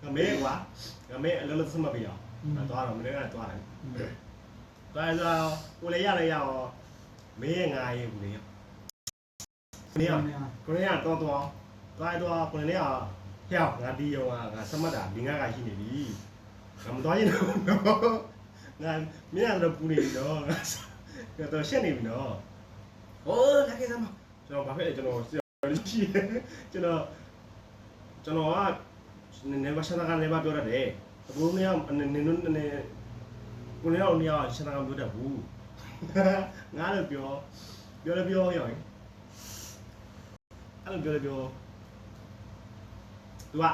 ငမေကွာငမေအလုံးလုံးစမပြရအောင်သွားတော့မင်းကသွားတယ်သွားတော့ကိုလည်းရလည်းရအောင်မင်းရဲ့ငါရဲ့ဘူးလေမင်းကိုလည်းရတော့သွားကိုလည်းရဟဲ့ငါဒီရောငါစမတာဒီငါကရှိနေပြီငါမသွားရင်တော့ငါမင်းကတော့ပူနေပြီတော့ငါတော့ရှက်နေပြီနော်ဟိုးလာခဲ့စမ်းကျွန်တော်ဘာဖြစ်လဲကျွန်တော်ရှိကျွန်တော်ကနေဘာရှနာကနေဘာပြောရတယ်အခုနေနေကိုနေအောင်နေအောင်ရှနာကပြောတတ်ဘူးငါလည်းပြောရောအဲ့လိုပြောသူက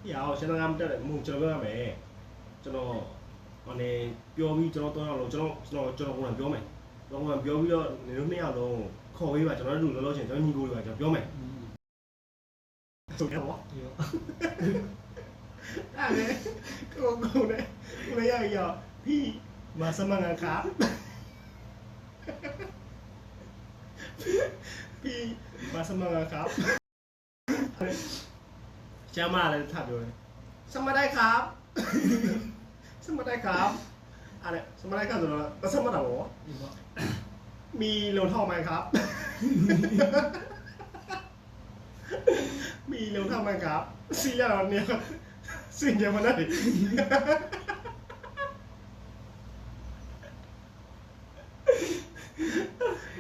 ဟိအောင်ရှနာကမတက်တယ်မို့ကျွန်တော်ပြောရမယ်ကျွန်တော်ဟိုနေပြောပြီးကျွန်တော်တော့အောင်လို့ကျွန်တော်ကိုယ်ပြောမယ်ကျွန်တော်ပြောပြီးတော့နေတို့နှစ်ယောက်လုံးခေါ်ပေးပါကျွန်တော်တို့လောလောဆယ်ကျွန်တော်ညီကိုတွေပါကျွန်တော်ပြောမယ်ဟုတ်ကဲ့ပေါ့အဲ့ဒါကိုနဲ့ကိုရရพี่มาสมัครงานครับพี่มาสมัครงานครับเจ้ามาเลยถามอยู่เลยสมัครได้ครับสมัครได้ครับอะไรสมัครได้ครับตัวนั้นแต่สมัครได้หรอมีเหรียญทองไหมครับมีเหรียญทองไหมครับสิ่งอย่างนี้สิ่งอย่างมันได้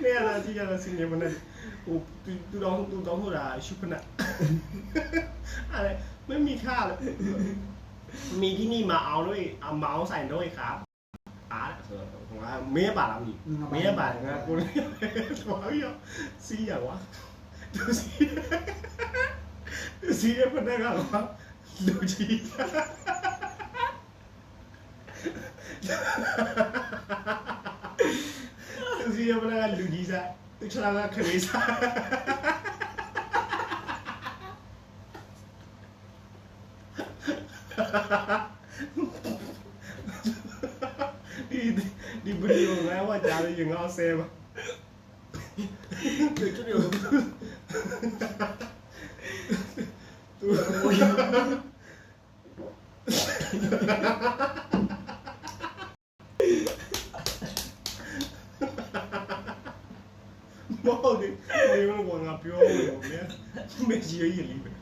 เนี่ยนะที่จะสิ่งอย่างมันได้โอ้ตูต้องพูดอะไรชุบนะอะไรไม่มีค่าเลยมีที่นี่มาเอาด้วยเอาเมาส์ใส่ด้วยครับของเราเมียบาทอะไรเมียบาทนะกูเลยบอกว่าซีอย่างวะดูซีเนี่ยมันได้กันหรอดูจีซีเนี่ยมันได้กันดูจีซะตุชรากันขมิ้นซะဒီဗီဒီယိုငါ့ဝါကြားလို့ရင်ငါဆဲပါသူတို့ရောသူမော်ဒီဘယ်လိုငါပြောလို့လဲမင်းကြီးရေးလိမ့်မယ်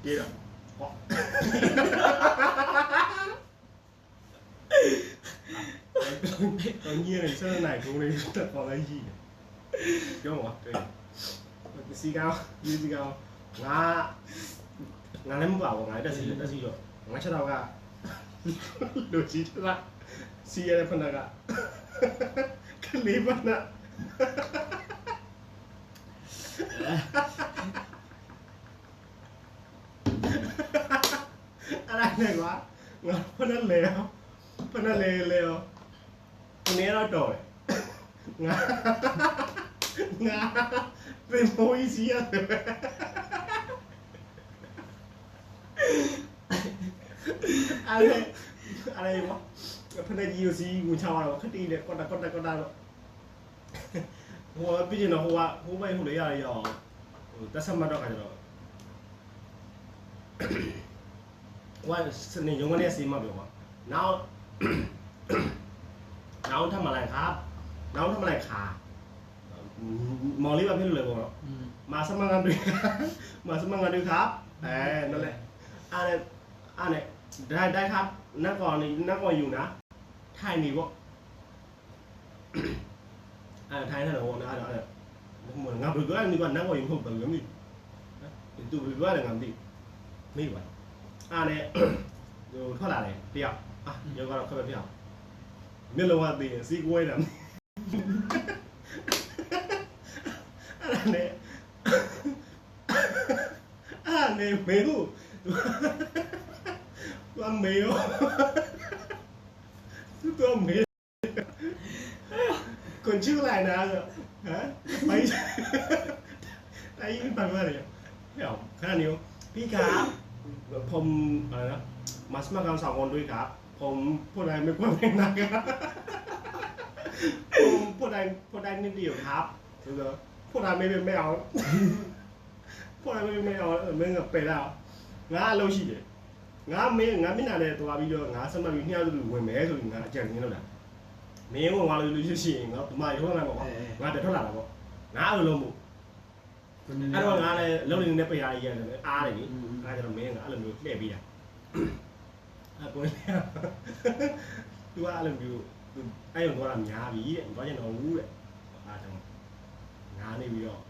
ပြေတော့ဟော当然，你生奶公你得放喺醫，叫我對，時間我你唔話我得時咗，我出頭噶，老子出啦，試下你瞓下噶，跟你瞓啦，อะไรวะ我瞓得了。พนันเร็ววันนี้เราโดดงาเป็นโมยเสียอะไรวะพนันยูซีกูชาวเราคดีเนี่ยก็ได้หรอกหัวพี่จีนหัวไม่หัวเลยอะไรหรอแต่สมัยเรากันหรอว่าสนิทยังวันนี้ซีมาเปล่าวะน้องทำอะไรครับน้องทำอะไรขาหมอรีบมาพี่เลยบอกมาสมัครงานด้วยครับนั่นแหละอะไรได้ครับนักก่อนอยู่นะไทยมีวะไทยนั่นเหรอวะอะไรเหมือนงานบริการนี่ก่อนนักก่อนอยู่ผมเติมดิตัวบริการอะไรงานดิไม่ไหวเนี่ยดูเท่าไหร่เลยเดียวเดี๋ยวก็เราเข้าไปพี่เอาไม่รู้ว่าตีซีกล้วยนะอะไรเนี่ยไม่รู้ตัวเมย์ตัวเมย์คนชื่ออะไรนะฮะไม่ไอ้ยิ่งฟังว่าอะไรไม่เอาขนาดนี้พี่ครับผมอะไรนะมาสมัครกัน2 คนด้วยครับผมพูดอะไรไม่พูดไม่นักครับผมพูดอะไรนิดเดียวครับพูดอะไรไม่เอา ခေါ်လိုက်မင်းအောင်မင်းကပယ်လာငါအလုပ်ရှိတယ်ငါမင်းငါမျက်နှာနဲ့တွားပြီးတော့ငါစမှတ်ပြီးနှစ်ယောက်တူဝင်မယ်ဆိုပြီးငါအကြံရင်းလုပ်တာမင်းဝင်သွားလို့ရှိရင်ငါဒီမှာရုံးလာမှာပေါ့ငါတက်ထွက်လာတာပေါ့ငါအဲ့လိုလုပ်မှုအဲ့တော့ငါလည်းအလုပ်နေနဲ့ပယ်ရရေးရတယ်အားတယ်လေအားကြတော့မင်းကအဲ့လိုမျိုးလှည့်ပေးတာအကွန်းသူကအဲ့လိုမျိုးအဲ့ရုံတော့လာများပြီတဲ့ဘာကျင်တော့ဘူးတဲ့အားကြောင့်ငါနေပြီးတော့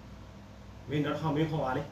မင်းတော့ထောင်မင်းခေါ်ပါလေ